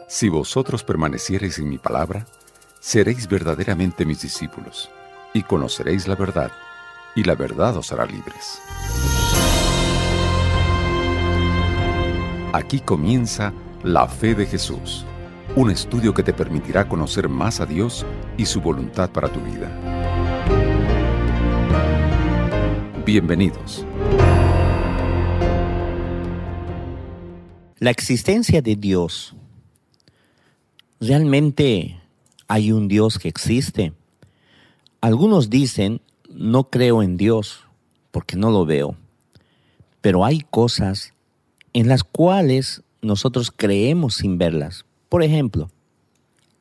Si vosotros permaneciereis en mi palabra, seréis verdaderamente mis discípulos, y conoceréis la verdad, y la verdad os hará libres. Aquí comienza La Fe de Jesús, un estudio que te permitirá conocer más a Dios y su voluntad para tu vida. Bienvenidos. La existencia de Dios. ¿Realmente hay un Dios que existe? Algunos dicen, no creo en Dios porque no lo veo. Pero hay cosas en las cuales nosotros creemos sin verlas. Por ejemplo,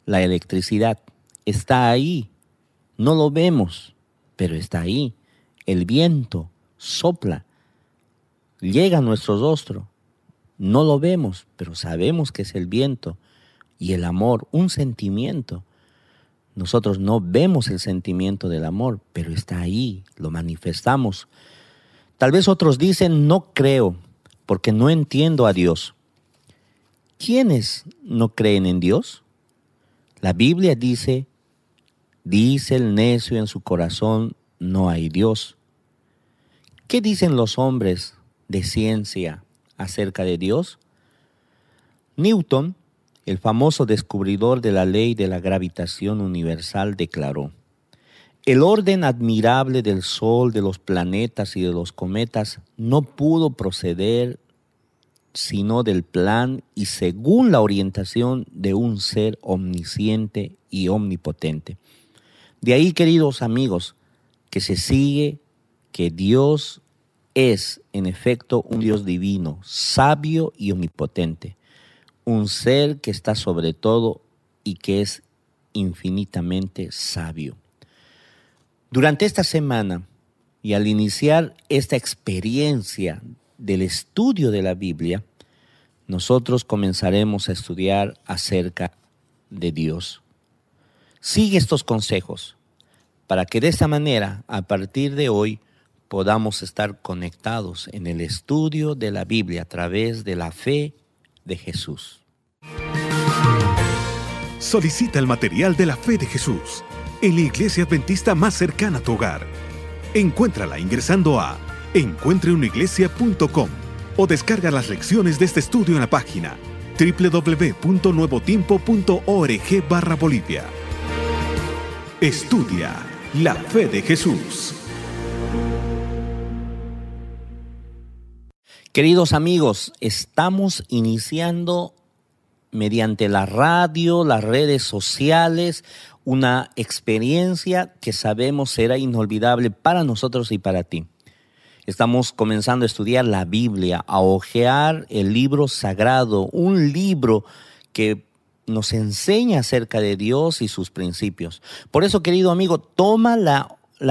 la electricidad está ahí. No lo vemos, pero está ahí. El viento sopla, llega a nuestro rostro. No lo vemos, pero sabemos que es el viento. Y el amor, un sentimiento. Nosotros no vemos el sentimiento del amor, pero está ahí, lo manifestamos. Tal vez otros dicen, no creo, porque no entiendo a Dios. ¿Quiénes no creen en Dios? La Biblia dice el necio en su corazón, no hay Dios. ¿Qué dicen los hombres de ciencia acerca de Dios? Newton, el famoso descubridor de la ley de la gravitación universal, declaró: el orden admirable del Sol, de los planetas y de los cometas no pudo proceder sino del plan y según la orientación de un ser omnisciente y omnipotente. De ahí, queridos amigos, que se sigue que Dios es, en efecto, un Dios divino, sabio y omnipotente. Un ser que está sobre todo y que es infinitamente sabio. Durante esta semana y al iniciar esta experiencia del estudio de la Biblia, nosotros comenzaremos a estudiar acerca de Dios. Sigue estos consejos para que de esta manera, a partir de hoy, podamos estar conectados en el estudio de la Biblia a través de la fe de Jesús. Solicita el material de la Fe de Jesús en la iglesia adventista más cercana a tu hogar. Encuéntrala ingresando a encuentreunaiglesia.com o descarga las lecciones de este estudio en la página www.nuevotiempo.org/Bolivia. Estudia la Fe de Jesús. Queridos amigos, estamos iniciando mediante la radio, las redes sociales, una experiencia que sabemos será inolvidable para nosotros y para ti. Estamos comenzando a estudiar la Biblia, a hojear el libro sagrado, un libro que nos enseña acerca de Dios y sus principios. Por eso, querido amigo, toma la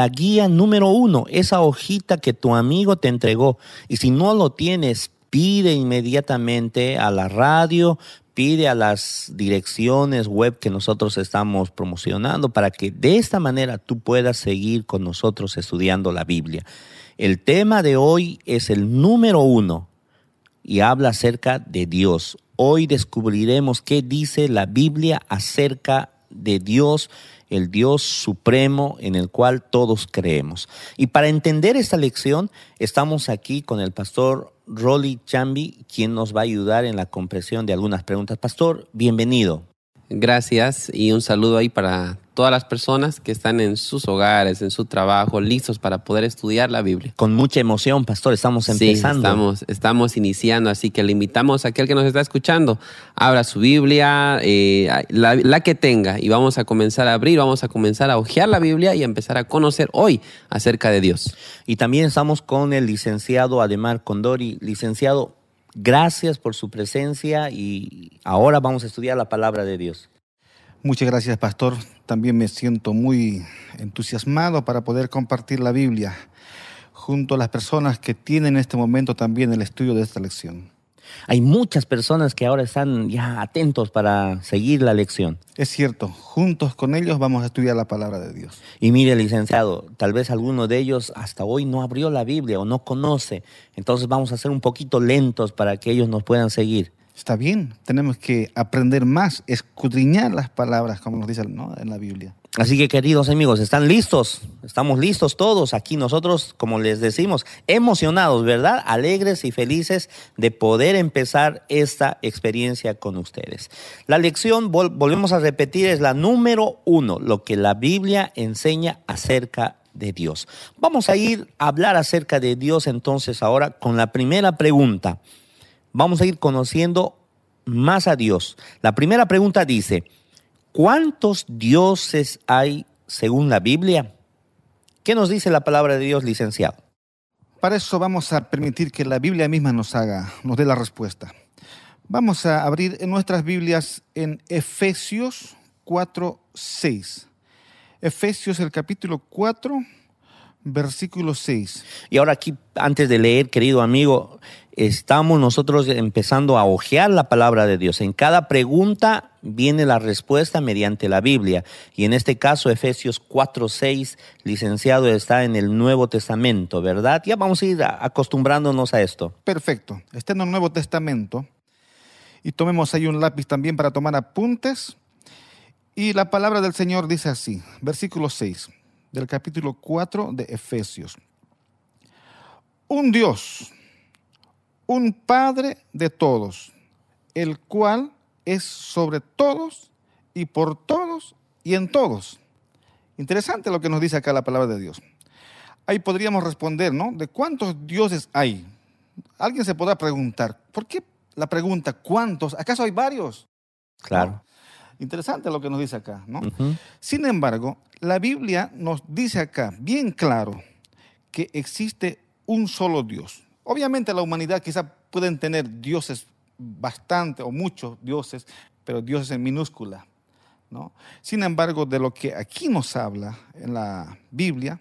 guía número 1, esa hojita que tu amigo te entregó. Y si no lo tienes, pide inmediatamente a la radio, pide a las direcciones web que nosotros estamos promocionando para que de esta manera tú puedas seguir con nosotros estudiando la Biblia. El tema de hoy es el número 1 y habla acerca de Dios. Hoy descubriremos qué dice la Biblia acerca de Dios, el Dios supremo en el cual todos creemos. Y para entender esta lección, estamos aquí con el pastor Rolly Chambi, quien nos va a ayudar en la comprensión de algunas preguntas. Pastor, bienvenido. Gracias y un saludo ahí para todas las personas que están en sus hogares, en su trabajo, listos para poder estudiar la Biblia. Con mucha emoción, pastor, estamos empezando. Sí, estamos iniciando, así que le invitamos a aquel que nos está escuchando, abra su Biblia, la que tenga, y vamos a comenzar a abrir, vamos a comenzar a hojear la Biblia y a empezar a conocer hoy acerca de Dios. Y también estamos con el licenciado Ademar Condori. Licenciado, gracias por su presencia y ahora vamos a estudiar la palabra de Dios. Muchas gracias, pastor. También me siento muy entusiasmado para poder compartir la Biblia junto a las personas que tienen en este momento también el estudio de esta lección. Hay muchas personas que ahora están ya atentos para seguir la lección. Es cierto, juntos con ellos vamos a estudiar la palabra de Dios. Y mire, licenciado, tal vez alguno de ellos hasta hoy no abrió la Biblia o no conoce. Entonces vamos a ser un poquito lentos para que ellos nos puedan seguir. Está bien, tenemos que aprender más, escudriñar las palabras, como nos dice, ¿no?, en la Biblia. Así que, queridos amigos, ¿están listos? Estamos listos todos aquí nosotros, como les decimos, emocionados, ¿verdad? Alegres y felices de poder empezar esta experiencia con ustedes. La lección, volvemos a repetir, es la número 1, lo que la Biblia enseña acerca de Dios. Vamos a ir a hablar acerca de Dios entonces ahora con la primera pregunta. Vamos a ir conociendo más a Dios. La primera pregunta dice: ¿cuántos dioses hay según la Biblia? ¿Qué nos dice la palabra de Dios, licenciado? Para eso vamos a permitir que la Biblia misma nos dé la respuesta. Vamos a abrir en nuestras Biblias en Efesios 4:6. Efesios, el capítulo 4, versículo 6. Y ahora aquí, antes de leer, querido amigo, estamos nosotros empezando a hojear la palabra de Dios. En cada pregunta viene la respuesta mediante la Biblia. Y en este caso, Efesios 4:6, licenciado, está en el Nuevo Testamento, ¿verdad? Ya vamos a ir acostumbrándonos a esto. Perfecto. Está en el Nuevo Testamento. Y tomemos ahí un lápiz también para tomar apuntes. Y la palabra del Señor dice así, versículo 6 del capítulo 4 de Efesios. Un Dios, un Padre de todos, el cual es sobre todos y por todos y en todos. Interesante lo que nos dice acá la palabra de Dios. Ahí podríamos responder, ¿no?, ¿de cuántos dioses hay? Alguien se podrá preguntar, ¿por qué la pregunta cuántos? ¿Acaso hay varios? Claro. ¿No? Interesante lo que nos dice acá, ¿no? Uh-huh. Sin embargo, la Biblia nos dice acá, bien claro, que existe un solo Dios. Obviamente la humanidad quizá pueden tener dioses bastante o muchos dioses, pero dioses en minúscula, ¿no? Sin embargo, de lo que aquí nos habla en la Biblia,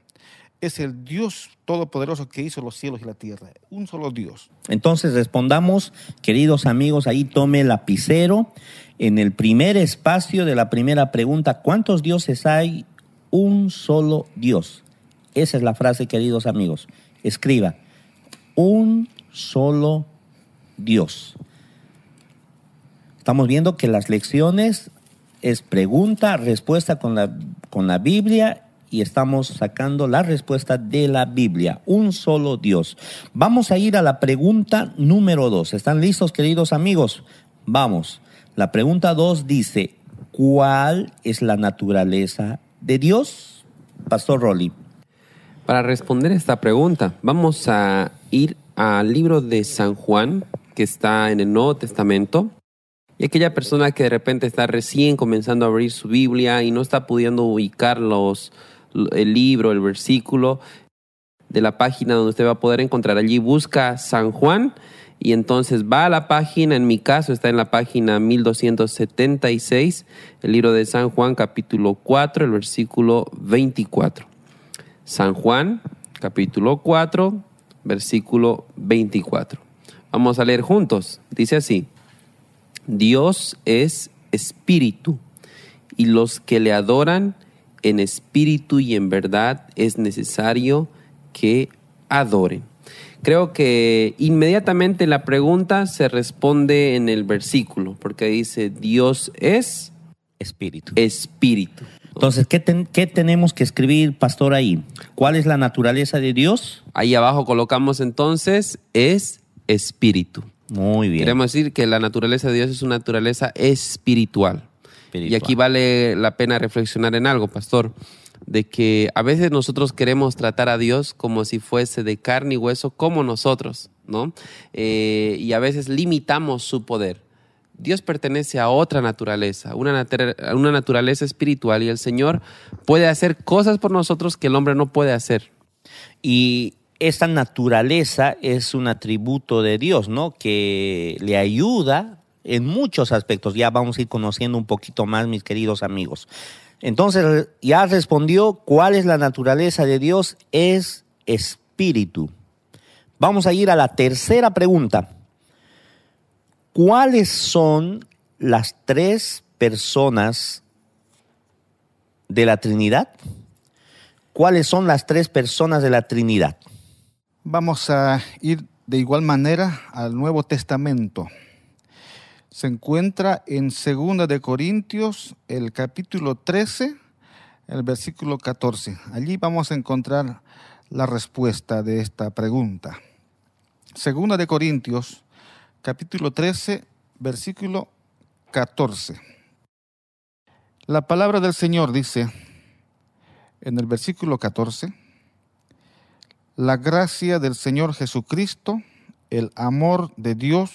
es el Dios todopoderoso que hizo los cielos y la tierra. Un solo Dios. Entonces respondamos, queridos amigos, ahí tome el lapicero. En el primer espacio de la primera pregunta, ¿cuántos dioses hay? Un solo Dios. Esa es la frase, queridos amigos. Escriba, un solo Dios. Estamos viendo que las lecciones es pregunta, respuesta con la Biblia, y estamos sacando la respuesta de la Biblia. Un solo Dios. Vamos a ir a la pregunta número 2. ¿Están listos, queridos amigos? Vamos. La pregunta 2 dice, ¿cuál es la naturaleza de Dios? Pastor Rolly. Para responder esta pregunta, vamos a ir al libro de San Juan, que está en el Nuevo Testamento. Y aquella persona que de repente está recién comenzando a abrir su Biblia y no está pudiendo ubicar el libro, el versículo de la página donde usted va a poder encontrar allí, busca San Juan y entonces va a la página. En mi caso está en la página 1276, el libro de San Juan, capítulo 4, el versículo 24. San Juan, capítulo 4, versículo 24. Vamos a leer juntos. Dice así: Dios es espíritu, y los que le adoran en espíritu y en verdad es necesario que adoren. Creo que inmediatamente la pregunta se responde en el versículo, porque dice Dios es espíritu. Espíritu. Entonces, ¿qué tenemos que escribir, pastor, ahí? ¿Cuál es la naturaleza de Dios? Ahí abajo colocamos entonces es espíritu. Muy bien. Queremos decir que la naturaleza de Dios es una naturaleza espiritual. Y aquí vale la pena reflexionar en algo, pastor, de que a veces nosotros queremos tratar a Dios como si fuese de carne y hueso como nosotros, ¿no? Y a veces limitamos su poder. Dios pertenece a otra naturaleza, una naturaleza espiritual, y el Señor puede hacer cosas por nosotros que el hombre no puede hacer. Y esta naturaleza es un atributo de Dios, ¿no?, que le ayuda en muchos aspectos. Ya vamos a ir conociendo un poquito más, mis queridos amigos. Entonces, ya respondió cuál es la naturaleza de Dios, es espíritu. Vamos a ir a la tercera pregunta. ¿Cuáles son las tres personas de la Trinidad? ¿Cuáles son las tres personas de la Trinidad? Vamos a ir de igual manera al Nuevo Testamento. se encuentra en 2 de Corintios, el capítulo 13, el versículo 14. Allí vamos a encontrar la respuesta de esta pregunta. 2 de Corintios, capítulo 13, versículo 14. La palabra del Señor dice en el versículo 14: la gracia del Señor Jesucristo, el amor de Dios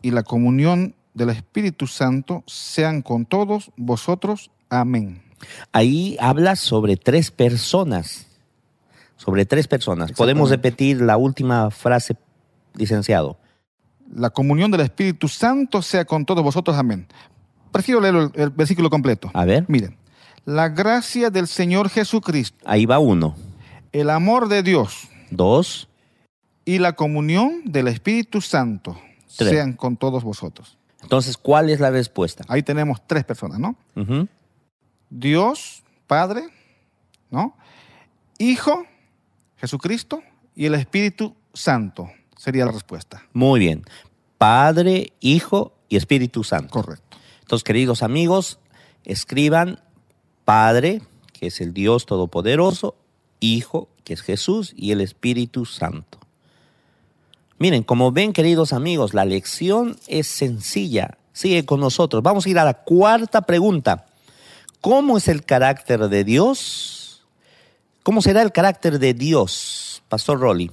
y la comunión del Espíritu Santo sean con todos vosotros. Amén. Ahí habla sobre tres personas. Sobre tres personas. ¿Podemos repetir la última frase, licenciado? La comunión del Espíritu Santo sea con todos vosotros. Amén. Prefiero leer el versículo completo. A ver. Miren. La gracia del Señor Jesucristo. Ahí va 1. El amor de Dios. 2. Y la comunión del Espíritu Santo 3. sean con todos vosotros. Entonces, ¿cuál es la respuesta? Ahí tenemos tres personas, ¿no? Uh-huh. Dios, Padre, ¿no? Hijo, Jesucristo, y el Espíritu Santo sería la respuesta. Muy bien. Padre, Hijo y Espíritu Santo. Correcto. Entonces, queridos amigos, escriban Padre, que es el Dios Todopoderoso, Hijo, que es Jesús, y el Espíritu Santo. Miren, como ven, queridos amigos, la lección es sencilla. Sigue con nosotros. Vamos a ir a la cuarta pregunta. ¿Cómo es el carácter de Dios? ¿Cómo será el carácter de Dios, Pastor Rolly?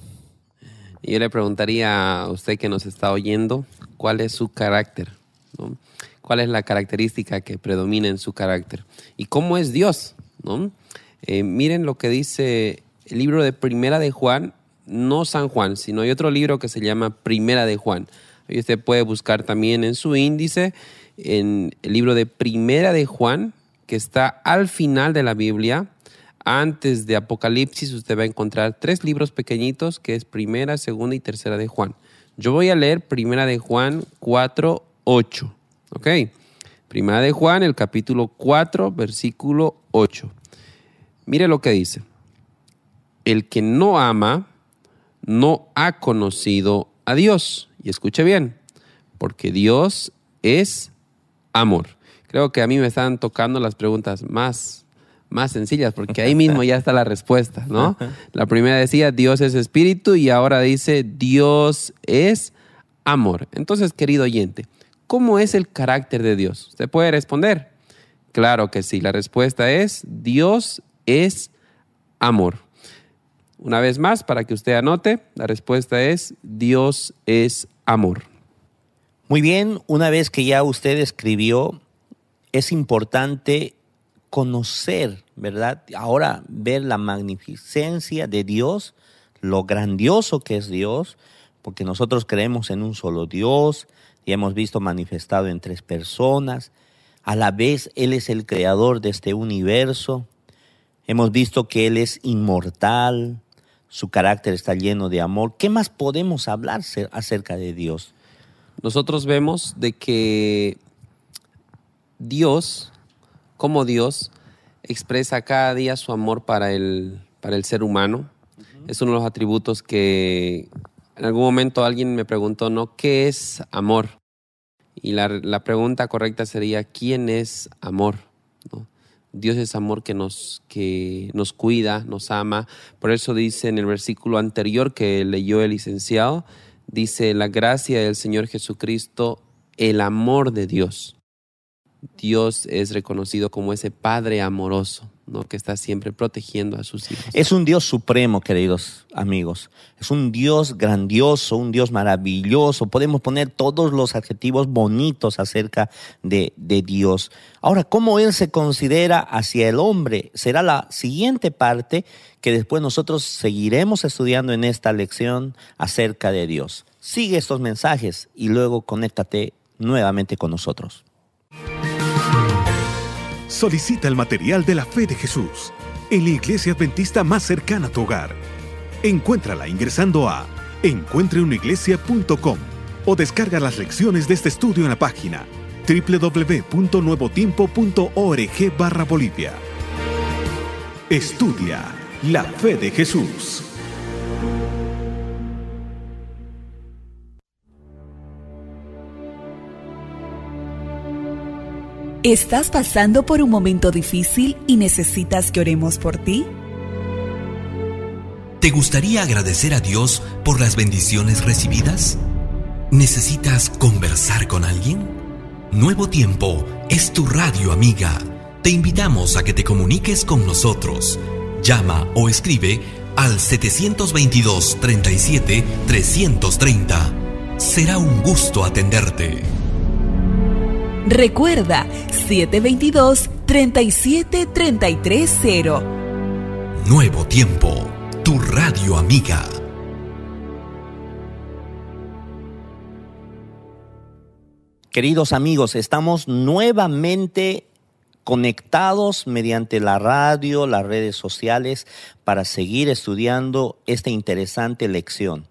Yo le preguntaría a usted que nos está oyendo, ¿cuál es su carácter? ¿No? ¿Cuál es la característica que predomina en su carácter? ¿Y cómo es Dios? ¿No? Miren lo que dice el libro de Primera de Juan, no San Juan, sino hay otro libro que se llama Primera de Juan. Ahí usted puede buscar también en su índice, en el libro de Primera de Juan, que está al final de la Biblia, antes de Apocalipsis. Usted va a encontrar 3 libros pequeñitos, que es Primera, Segunda y Tercera de Juan. Yo voy a leer Primera de Juan 4:8. ¿Ok? Primera de Juan, el capítulo 4, versículo 8. Mire lo que dice. El que no ama no ha conocido a Dios. Y escuche bien, porque Dios es amor. Creo que a mí me están tocando las preguntas más sencillas, porque ahí mismo ya está la respuesta, ¿no? La primera decía, Dios es espíritu, y ahora dice, Dios es amor. Entonces, querido oyente, ¿cómo es el carácter de Dios? ¿Usted puede responder? Claro que sí. La respuesta es, Dios es amor. Una vez más, para que usted anote, la respuesta es, Dios es amor. Muy bien, una vez que ya usted escribió, es importante conocer, ¿verdad? Ahora ver la magnificencia de Dios, lo grandioso que es Dios, porque nosotros creemos en un solo Dios y hemos visto manifestado en 3 personas. A la vez, Él es el creador de este universo. Hemos visto que Él es inmortal, su carácter está lleno de amor. ¿Qué más podemos hablar acerca de Dios? Nosotros vemos de que Dios, como Dios, expresa cada día su amor para el ser humano. Uh-huh. Es uno de los atributos que en algún momento alguien me preguntó, ¿no? ¿Qué es amor? Y la pregunta correcta sería, ¿quién es amor? ¿No? Dios es amor que nos cuida, nos ama. Por eso dice en el versículo anterior que leyó el licenciado, dice, la gracia del Señor Jesucristo, el amor de Dios. Dios es reconocido como ese Padre amoroso, ¿no? Que está siempre protegiendo a sus hijos. Es un Dios supremo, queridos amigos. Es un Dios grandioso, un Dios maravilloso. Podemos poner todos los adjetivos bonitos acerca de Dios. Ahora, ¿cómo Él se considera hacia el hombre? Será la siguiente parte que después nosotros seguiremos estudiando en esta lección acerca de Dios. Sigue estos mensajes y luego conéctate nuevamente con nosotros. Solicita el material de la fe de Jesús en la iglesia adventista más cercana a tu hogar. Encuéntrala ingresando a encuentreunaiglesia.com o descarga las lecciones de este estudio en la página www.nuevotiempo.org/Bolivia. Estudia la fe de Jesús. ¿Estás pasando por un momento difícil y necesitas que oremos por ti? ¿Te gustaría agradecer a Dios por las bendiciones recibidas? ¿Necesitas conversar con alguien? Nuevo Tiempo es tu radio amiga. Te invitamos a que te comuniques con nosotros. Llama o escribe al 722-37-330. Será un gusto atenderte. Recuerda, 722-37-330. Nuevo Tiempo, tu radio amiga. Queridos amigos, estamos nuevamente conectados mediante la radio, las redes sociales, para seguir estudiando esta interesante lección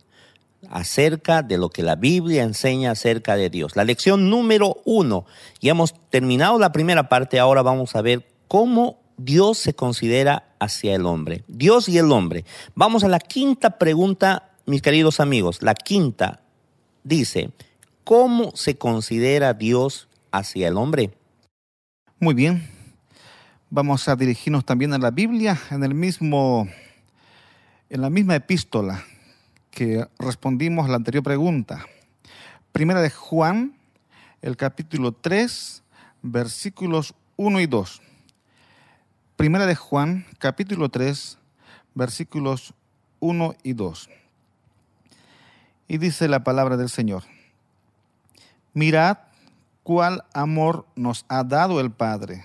acerca de lo que la Biblia enseña acerca de Dios. La lección número 1. Ya hemos terminado la primera parte, ahora vamos a ver cómo Dios se considera hacia el hombre. Dios y el hombre. Vamos a la quinta pregunta, mis queridos amigos. La quinta dice: ¿cómo se considera Dios hacia el hombre? Muy bien. Vamos a dirigirnos también a la Biblia, en la misma epístola que respondimos a la anterior pregunta. Primera de Juan, el capítulo 3, versículos 1 y 2. Primera de Juan, capítulo 3, versículos 1 y 2. Y dice la palabra del Señor: mirad cuál amor nos ha dado el Padre,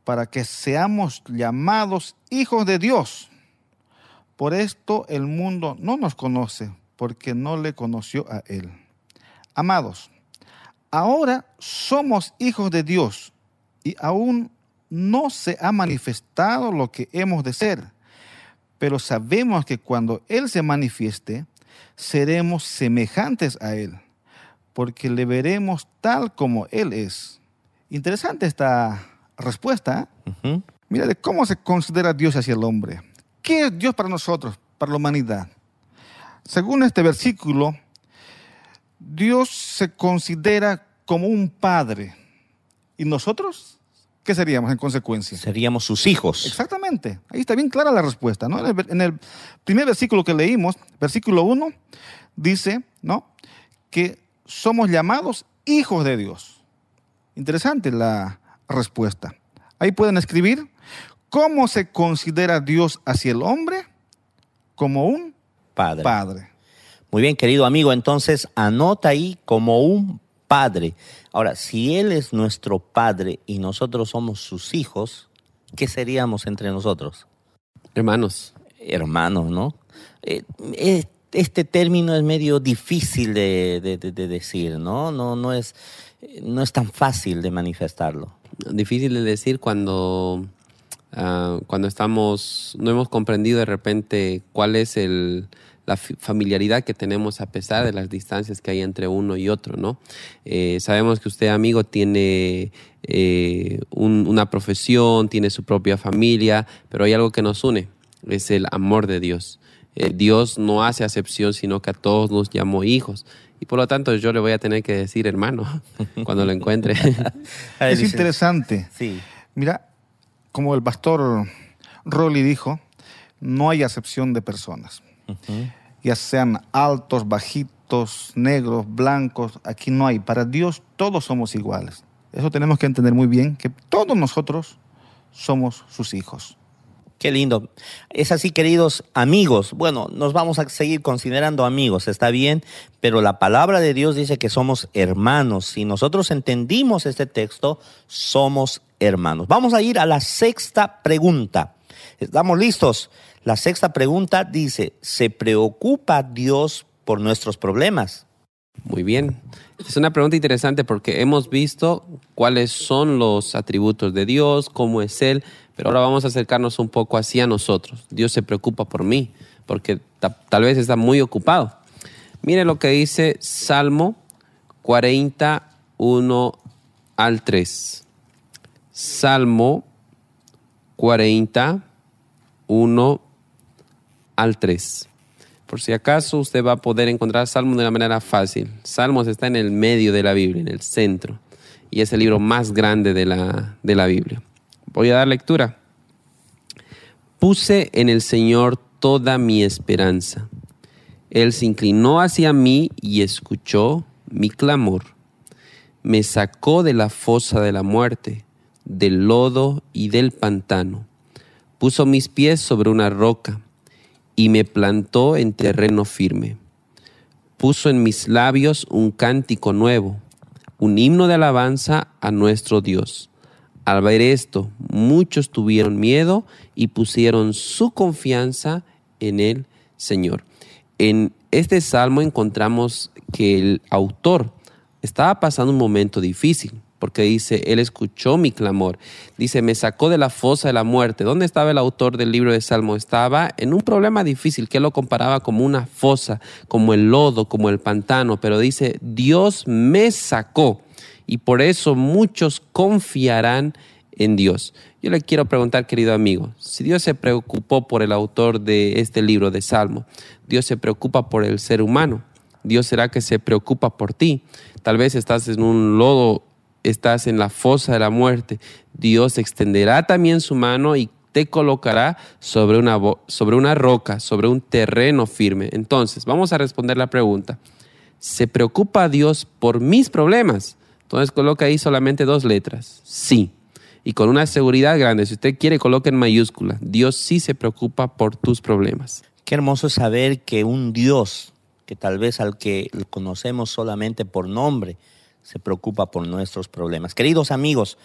para que seamos llamados hijos de Dios. Por esto el mundo no nos conoce, porque no le conoció a Él. Amados, ahora somos hijos de Dios, y aún no se ha manifestado lo que hemos de ser, pero sabemos que cuando Él se manifieste, seremos semejantes a Él, porque le veremos tal como Él es. Interesante esta respuesta, ¿eh? Mira de cómo se considera Dios hacia el hombre. ¿Qué es Dios para nosotros, para la humanidad? Según este versículo, Dios se considera como un padre. ¿Y nosotros qué seríamos en consecuencia? Seríamos sus hijos. Exactamente. Ahí está bien clara la respuesta, ¿no? En el primer versículo que leímos, versículo 1, dice, ¿no?, que somos llamados hijos de Dios. Interesante la respuesta. Ahí pueden escribir: ¿cómo se considera Dios hacia el hombre? Como un padre. Muy bien, querido amigo, entonces anota ahí: como un padre. Ahora, si Él es nuestro padre y nosotros somos sus hijos, ¿qué seríamos entre nosotros? Hermanos. Hermanos, ¿no? Este término es medio difícil de decir, ¿no? No es tan fácil de manifestarlo. Difícil de decir cuando no hemos comprendido de repente cuál es la familiaridad que tenemos a pesar de las distancias que hay entre uno y otro, ¿no? Sabemos que usted, amigo, tiene una profesión, tiene su propia familia, pero hay algo que nos une, es el amor de Dios. Dios no hace acepción, sino que a todos nos llamó hijos. Y por lo tanto yo le voy a tener que decir hermano cuando lo encuentre. Es interesante. Sí. Mira, como el pastor Rolly dijo, no hay acepción de personas. Ya sean altos, bajitos, negros, blancos, aquí no hay. Para Dios todos somos iguales. Eso tenemos que entender muy bien, que todos nosotros somos sus hijos. Qué lindo. Es así, queridos amigos. Bueno, nos vamos a seguir considerando amigos, está bien, pero la palabra de Dios dice que somos hermanos. Si nosotros entendimos este texto, somos hermanos. Vamos a ir a la sexta pregunta. ¿Estamos listos? La sexta pregunta dice: ¿se preocupa Dios por nuestros problemas? Muy bien. Es una pregunta interesante porque hemos visto cuáles son los atributos de Dios, cómo es Él, pero ahora vamos a acercarnos un poco hacia nosotros. Dios se preocupa por mí porque tal vez está muy ocupado. Mire lo que dice Salmo 41 al 3. Salmo 41 al 3. Por si acaso usted va a poder encontrar Salmos de una manera fácil. Salmos está en el medio de la Biblia, en el centro. y es el libro más grande de la Biblia. Voy a dar lectura. Puse en el Señor toda mi esperanza. Él se inclinó hacia mí y escuchó mi clamor. Me sacó de la fosa de la muerte, del lodo y del pantano. Puso mis pies sobre una roca y me plantó en terreno firme. Puso en mis labios un cántico nuevo, un himno de alabanza a nuestro Dios. Al ver esto, muchos tuvieron miedo y pusieron su confianza en el Señor. En este salmo encontramos que el autor estaba pasando un momento difícil, porque dice, Él escuchó mi clamor. Dice, me sacó de la fosa de la muerte. ¿Dónde estaba el autor del libro de Salmo? Estaba en un problema difícil, que él lo comparaba como una fosa, como el lodo, como el pantano. Pero dice, Dios me sacó. Y por eso muchos confiarán en Dios. Yo le quiero preguntar, querido amigo, si Dios se preocupó por el autor de este libro de Salmo, Dios se preocupa por el ser humano. Dios será que se preocupa por ti. Tal vez estás en un lodo, estás en la fosa de la muerte. Dios extenderá también su mano y te colocará sobre una roca, sobre un terreno firme. Entonces, vamos a responder la pregunta. ¿Se preocupa Dios por mis problemas? Entonces, coloca ahí solamente 2 letras. Sí. Y con una seguridad grande. Si usted quiere, coloque en mayúscula. Dios sí se preocupa por tus problemas. Qué hermoso es saber que un Dios, que tal vez al que conocemos solamente por nombre, se preocupa por nuestros problemas. Queridos amigos,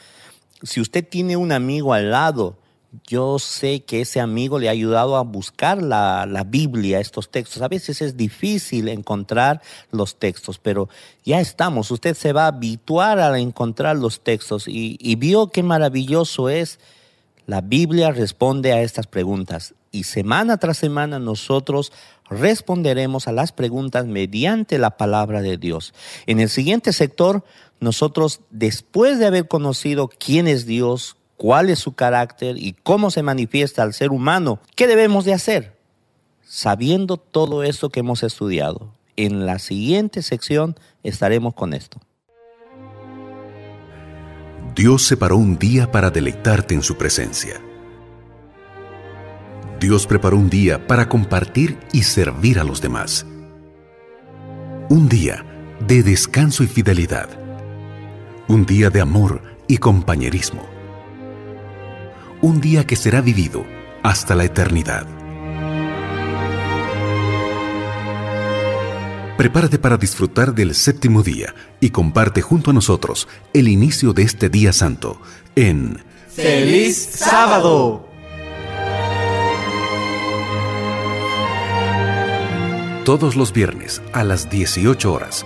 si usted tiene un amigo al lado, yo sé que ese amigo le ha ayudado a buscar la Biblia, estos textos. A veces es difícil encontrar los textos, pero ya estamos. Usted se va a habituar a encontrar los textos y vio qué maravilloso es. La Biblia responde a estas preguntas y semana tras semana nosotros responderemos a las preguntas mediante la palabra de Dios. En el siguiente sector, nosotros, después de haber conocido quién es Dios, cuál es su carácter y cómo se manifiesta al ser humano, ¿qué debemos de hacer? Sabiendo todo esto que hemos estudiado, en la siguiente sección estaremos con esto. Dios separó un día para deleitarte en su presencia. Dios preparó un día para compartir y servir a los demás. Un día de descanso y fidelidad. Un día de amor y compañerismo. Un día que será vivido hasta la eternidad. Prepárate para disfrutar del séptimo día y comparte junto a nosotros el inicio de este día santo en ¡Feliz Sábado! Todos los viernes a las 18 horas.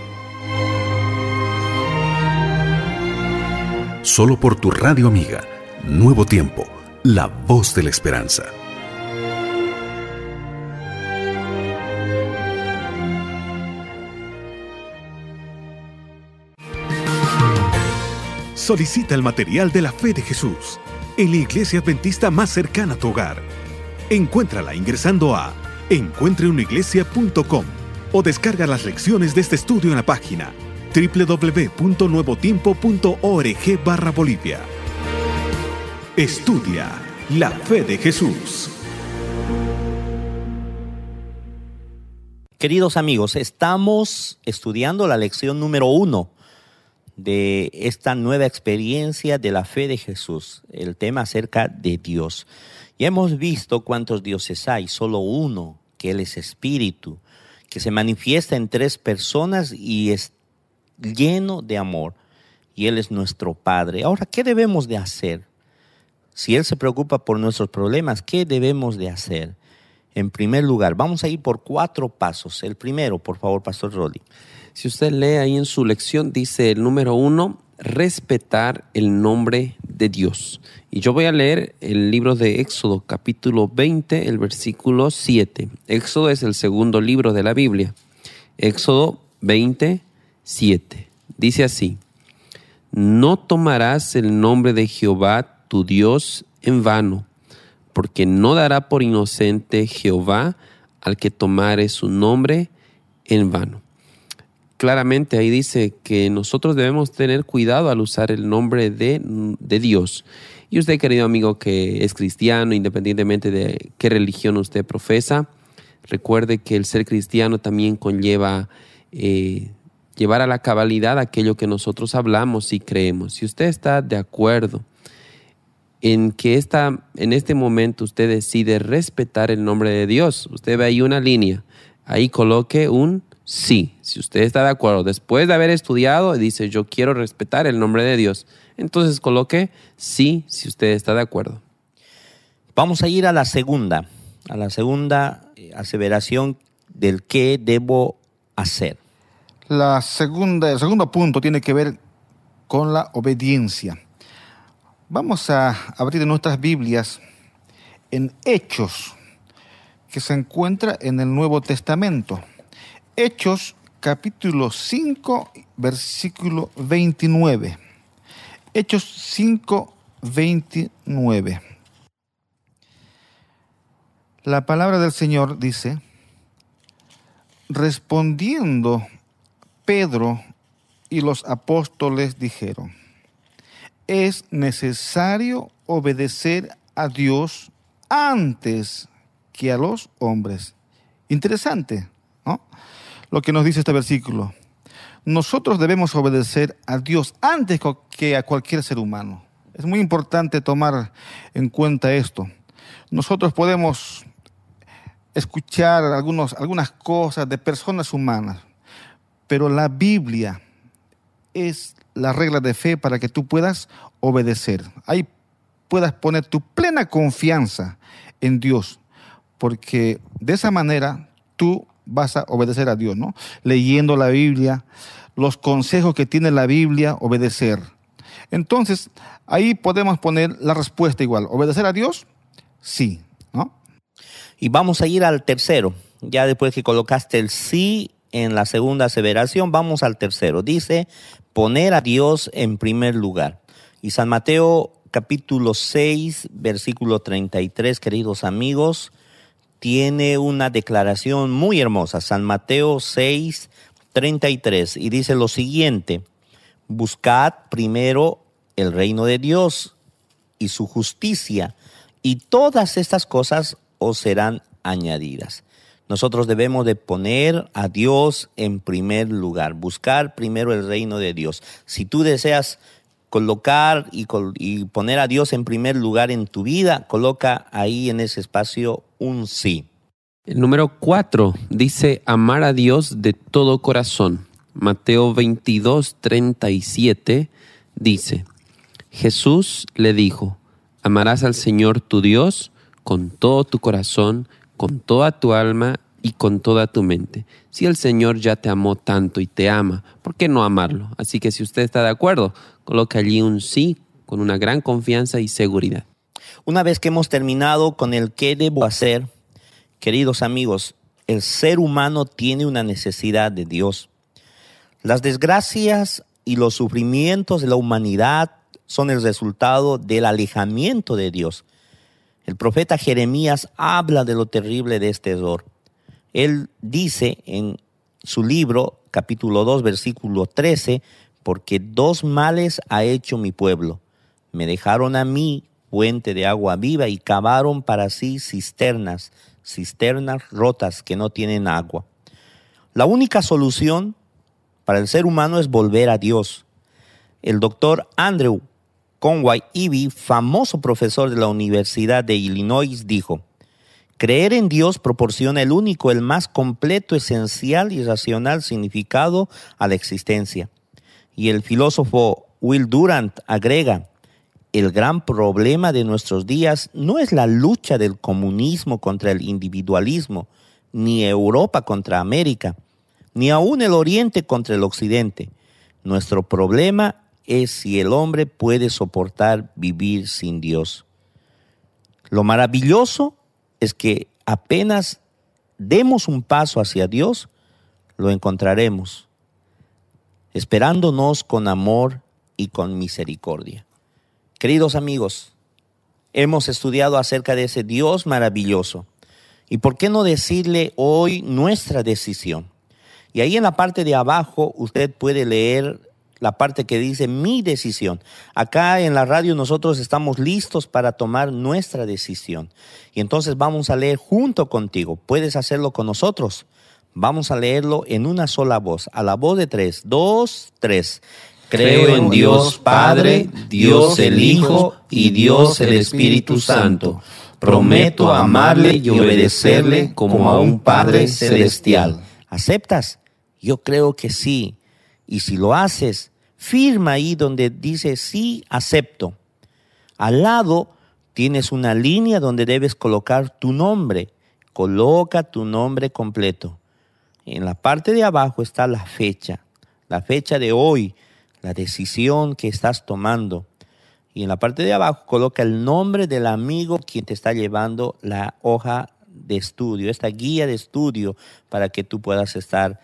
Solo por tu radio amiga, Nuevo Tiempo, la voz de la esperanza. Solicita el material de la fe de Jesús en la iglesia adventista más cercana a tu hogar. Encuéntrala ingresando a encuentreunaiglesia.com o descarga las lecciones de este estudio en la página www.nuevotiempo.org/Bolivia. Estudia la fe de Jesús. Queridos amigos, estamos estudiando la lección número 1 de esta nueva experiencia de la fe de Jesús, el tema acerca de Dios. Ya hemos visto cuántos dioses hay, solo uno, que Él es espíritu, que se manifiesta en 3 personas y es lleno de amor, y Él es nuestro Padre. Ahora, ¿qué debemos de hacer? Si Él se preocupa por nuestros problemas, ¿qué debemos de hacer? En primer lugar, vamos a ir por 4 pasos. El primero, por favor, Pastor Rolly. Si usted lee ahí en su lección, dice el número 1, respetar el nombre de Dios. Y yo voy a leer el libro de Éxodo, capítulo 20, el versículo 7. Éxodo es el segundo libro de la Biblia. Éxodo 20, 7. Dice así: no tomarás el nombre de Jehová tu Dios en vano, porque no dará por inocente Jehová al que tomare su nombre en vano. claramente ahí dice que nosotros debemos tener cuidado al usar el nombre de Dios. Y usted, querido amigo, que es cristiano, independientemente de qué religión usted profesa, recuerde que el ser cristiano también conlleva llevar a la cabalidad aquello que nosotros hablamos y creemos. Si usted está de acuerdo en que en este momento usted decide respetar el nombre de Dios, usted ve ahí una línea, ahí coloque un sí. Si usted está de acuerdo, después de haber estudiado, dice yo quiero respetar el nombre de Dios, entonces coloque sí si usted está de acuerdo. Vamos a ir a la segunda aseveración del qué debo hacer. El segundo punto tiene que ver con la obediencia. Vamos a abrir nuestras Biblias en Hechos, que se encuentra en el Nuevo Testamento. Hechos, capítulo 5, versículo 29. Hechos 5, 29. La palabra del Señor dice: respondiendo Pedro y los apóstoles dijeron: es necesario obedecer a Dios antes que a los hombres. Interesante, ¿no? Lo que nos dice este versículo. Nosotros debemos obedecer a Dios antes que a cualquier ser humano. Es muy importante tomar en cuenta esto. Nosotros podemos escuchar algunas cosas de personas humanas, pero la Biblia es la regla de fe para que tú puedas obedecer. Ahí puedas poner tu plena confianza en Dios, porque de esa manera tú vas a obedecer a Dios, ¿no? Leyendo la Biblia, los consejos que tiene la Biblia, obedecer. Entonces, ahí podemos poner la respuesta igual. ¿Obedecer a Dios? Sí, ¿no? Y vamos a ir al tercero. Ya después que colocaste el sí en la segunda aseveración, vamos al tercero. Dice, poner a Dios en primer lugar. Y San Mateo capítulo 6, versículo 33, queridos amigos, tiene una declaración muy hermosa. San Mateo 6, 33, y dice lo siguiente: buscad primero el reino de Dios y su justicia, y todas estas cosas os serán añadidas. Nosotros debemos de poner a Dios en primer lugar, buscar primero el reino de Dios. Si tú deseas colocar y poner a Dios en primer lugar en tu vida, coloca ahí en ese espacio un sí. El número 4 dice amar a Dios de todo corazón. Mateo 22, 37 dice: Jesús le dijo: amarás al Señor tu Dios con todo tu corazón, con toda tu alma y con toda tu mente. Si el Señor ya te amó tanto y te ama, ¿por qué no amarlo? Así que si usted está de acuerdo, coloca allí un sí con una gran confianza y seguridad. Una vez que hemos terminado con el qué debo hacer, queridos amigos, el ser humano tiene una necesidad de Dios. Las desgracias y los sufrimientos de la humanidad son el resultado del alejamiento de Dios. El profeta Jeremías habla de lo terrible de este error. Él dice en su libro, capítulo 2, versículo 13, porque dos males ha hecho mi pueblo. Me dejaron a mí fuente de agua viva y cavaron para sí cisternas rotas que no tienen agua. La única solución para el ser humano es volver a Dios. El doctor Andrew Conway Ivy, famoso profesor de la Universidad de Illinois, dijo: creer en Dios proporciona el único, el más completo, esencial y racional significado a la existencia. Y el filósofo Will Durant agrega: el gran problema de nuestros días no es la lucha del comunismo contra el individualismo, ni Europa contra América, ni aún el Oriente contra el Occidente. Nuestro problema es si el hombre puede soportar vivir sin Dios. Lo maravilloso es que apenas demos un paso hacia Dios, lo encontraremos, esperándonos con amor y con misericordia. Queridos amigos, hemos estudiado acerca de ese Dios maravilloso. ¿Y por qué no decirle hoy nuestra decisión? Y ahí en la parte de abajo usted puede leer la parte que dice mi decisión. Acá en la radio nosotros estamos listos para tomar nuestra decisión. Y entonces vamos a leer junto contigo. Puedes hacerlo con nosotros. Vamos a leerlo en una sola voz. A la voz de 3. 2, 3. Creo en Dios Padre, Dios el Hijo y Dios el Espíritu Santo. Prometo amarle y obedecerle como a un Padre celestial. ¿Aceptas? Yo creo que sí. Y si lo haces, firma ahí donde dice sí, acepto. Al lado tienes una línea donde debes colocar tu nombre. Coloca tu nombre completo. En la parte de abajo está la fecha de hoy, la decisión que estás tomando. Y en la parte de abajo coloca el nombre del amigo quien te está llevando la hoja de estudio, esta guía de estudio para que tú puedas estar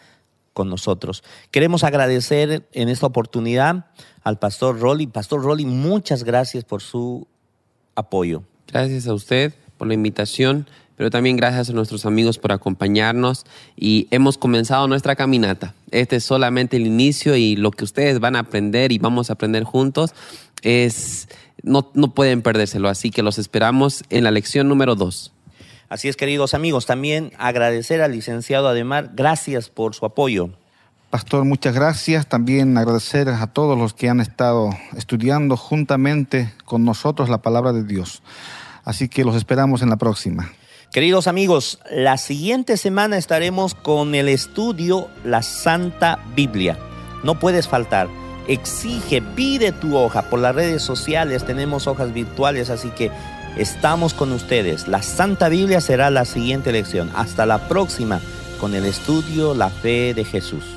con nosotros. Queremos agradecer en esta oportunidad al Pastor Rolly. Pastor Rolly, muchas gracias por su apoyo. Gracias a usted por la invitación, pero también gracias a nuestros amigos por acompañarnos y hemos comenzado nuestra caminata. Este es solamente el inicio y lo que ustedes van a aprender y vamos a aprender juntos no pueden perdérselo, así que los esperamos en la lección número 2. Así es, queridos amigos, también agradecer al licenciado Ademar, gracias por su apoyo. Pastor, muchas gracias. También agradecer a todos los que han estado estudiando juntamente con nosotros la palabra de Dios. Así que los esperamos en la próxima. Queridos amigos, la siguiente semana estaremos con el estudio La Santa Biblia. No puedes faltar. Exige, pide tu hoja. Por las redes sociales tenemos hojas virtuales, así que estamos con ustedes. La Santa Biblia será la siguiente lección. Hasta la próxima con el estudio La Fe de Jesús.